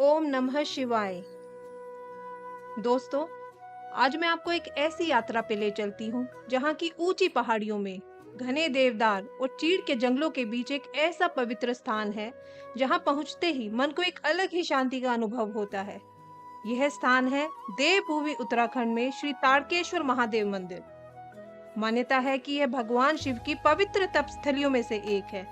ओम नमः शिवाय। दोस्तों, आज मैं आपको एक ऐसी यात्रा पे ले चलती हूँ जहाँ की ऊंची पहाड़ियों में घने देवदार और चीड़ के जंगलों के बीच एक ऐसा पवित्र स्थान है जहाँ पहुँचते ही मन को एक अलग ही शांति का अनुभव होता है। यह स्थान है देवभूमि उत्तराखंड में श्री तारकेश्वर महादेव मंदिर। मान्यता है कि यह भगवान शिव की पवित्र तपस्थलियों में से एक है।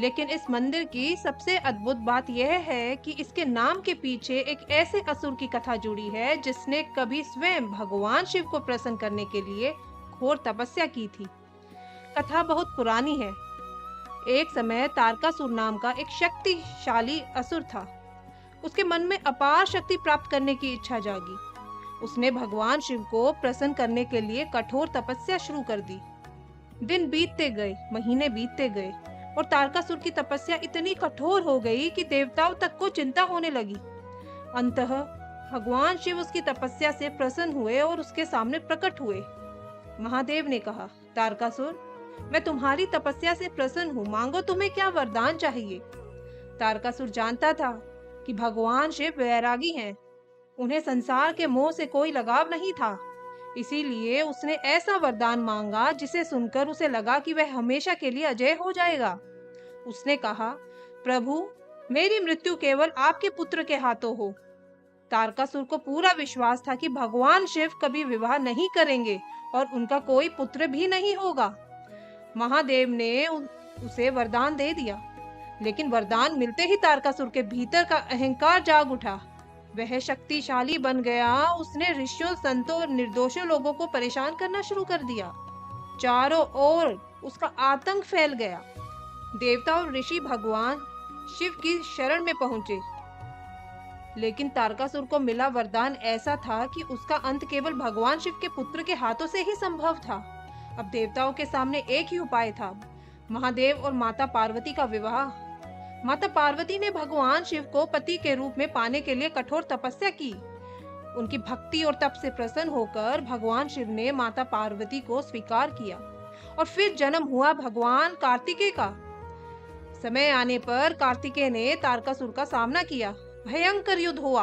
लेकिन इस मंदिर की सबसे अद्भुत बात यह है कि इसके नाम के पीछे एक ऐसे असुर की कथा जुड़ी है जिसने कभी स्वयं भगवान शिव को प्रसन्न करने के लिए घोर तपस्या की थी। कथा बहुत पुरानी है। एक समय तारकासुर नाम का एक शक्तिशाली असुर था। उसके मन में अपार शक्ति प्राप्त करने की इच्छा जागी। उसने भगवान शिव को प्रसन्न करने के लिए कठोर तपस्या शुरू कर दी। दिन बीतते गए, महीने बीतते गए और तारकासुर की तपस्या इतनी कठोर हो गई कि देवताओं तक को चिंता होने लगी। अंततः भगवान शिव उसकी तपस्या से प्रसन्न हुए और उसके सामने प्रकट हुए। महादेव ने कहा, तारकासुर, मैं तुम्हारी तपस्या से प्रसन्न हूँ, मांगो तुम्हें क्या वरदान चाहिए। तारकासुर जानता था कि भगवान शिव वैरागी हैं। उन्हें संसार के मोह से कोई लगाव नहीं था। इसीलिए उसने ऐसा वरदान मांगा जिसे सुनकर उसे लगा कि वह हमेशा के लिए अजय हो जाएगा। उसने कहा, प्रभु, मेरी मृत्यु केवल आपके पुत्र के हाथों हो। तारकासुर को पूरा विश्वास था कि भगवान शिव कभी विवाह नहीं करेंगे और उनका कोई पुत्र भी नहीं होगा। महादेव ने उसे वरदान दे दिया, लेकिन वरदान मिलते ही तारकासुर के भीतर का अहंकार जाग उठा। वह शक्तिशाली बन गया। उसने ऋषियों, संतों और निर्दोषों लोगों को परेशान करना शुरू कर दिया। चारों ओर उसका आतंक फैल गया। देवता और ऋषि भगवान शिव की शरण में पहुंचे, लेकिन तारकासुर को मिला वरदान ऐसा था कि उसका अंत केवल भगवान शिव के पुत्र के हाथों से ही संभव था। अब देवताओं के सामने एक ही उपाय था, महादेव और माता पार्वती का विवाह। माता पार्वती ने भगवान शिव को पति के रूप में पाने के लिए कठोर तपस्या की। उनकी भक्ति और तप से प्रसन्न होकर भगवान शिव ने माता पार्वती को स्वीकार किया और फिर जन्म हुआ भगवान कार्तिकेय का। समय आने पर कार्तिकेय ने तारकासुर का सामना किया। भयंकर युद्ध हुआ।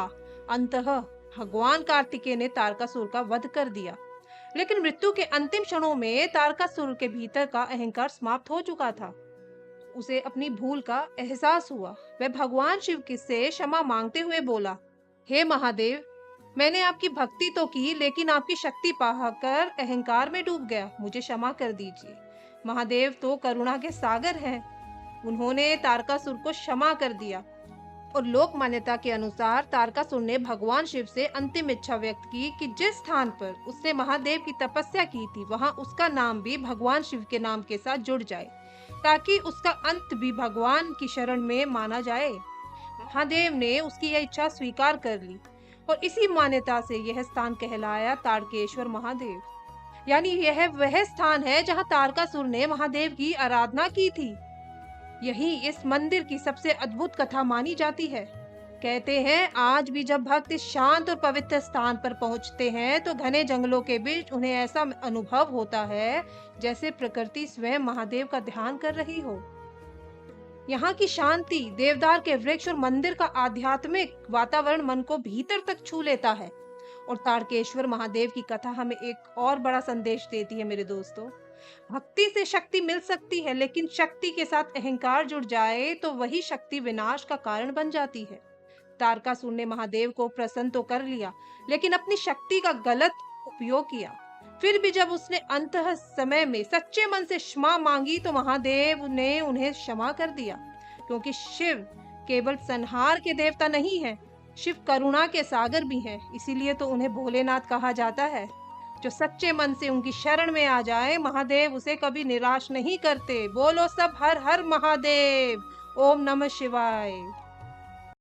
अंततः भगवान कार्तिकेय ने तारकासुर का वध कर दिया। लेकिन मृत्यु के अंतिम क्षणों में तारकासुर के भीतर का अहंकार समाप्त हो चुका था। उसे अपनी भूल का एहसास हुआ। वह भगवान शिव से क्षमा मांगते हुए बोला, हे महादेव, मैंने आपकी भक्ति तो की, लेकिन आपकी शक्ति पाकर अहंकार में डूब गया। मुझे क्षमा कर दीजिए। महादेव तो करुणा के सागर हैं। उन्होंने तारकासुर को क्षमा कर दिया और लोक मान्यता के अनुसार तारकासुर ने भगवान शिव से अंतिम इच्छा व्यक्त की कि जिस स्थान पर उसने महादेव की तपस्या की थी, वहां उसका नाम भी भगवान शिव के नाम के साथ जुड़ जाए, ताकि उसका अंत भी भगवान की शरण में माना जाए। महादेव ने उसकी यह इच्छा स्वीकार कर ली और इसी मान्यता से यह स्थान कहलाया तारकेश्वर महादेव। यानी यह वह स्थान है जहां तारकासुर ने महादेव की आराधना की थी। यही इस मंदिर की सबसे अद्भुत कथा मानी जाती है। कहते हैं, आज भी जब भक्त इस शांत और पवित्र स्थान पर पहुंचते हैं तो घने जंगलों के बीच उन्हें ऐसा अनुभव होता है जैसे प्रकृति स्वयं महादेव का ध्यान कर रही हो। यहाँ की शांति, देवदार के वृक्ष और मंदिर का आध्यात्मिक वातावरण मन को भीतर तक छू लेता है। और तारकेश्वर महादेव की कथा हमें एक और बड़ा संदेश देती है मेरे दोस्तों। भक्ति से शक्ति मिल सकती है, लेकिन शक्ति के साथ अहंकार जुड़ जाए तो वही शक्ति विनाश का कारण बन जाती है। तारकासुर ने महादेव को प्रसन्न तो कर लिया, लेकिन अपनी शक्ति का गलत उपयोग किया। फिर भी जब उसने अंतः समय में सच्चे मन से क्षमा मांगी तो महादेव ने उन्हें क्षमा कर दिया, क्योंकि शिव केवल संहार के देवता नहीं है, शिव करुणा के सागर भी हैं। इसीलिए तो उन्हें भोलेनाथ कहा जाता है। जो सच्चे मन से उनकी शरण में आ जाए, महादेव उसे कभी निराश नहीं करते। बोलो सब हर हर महादेव। ओम नमः शिवाय।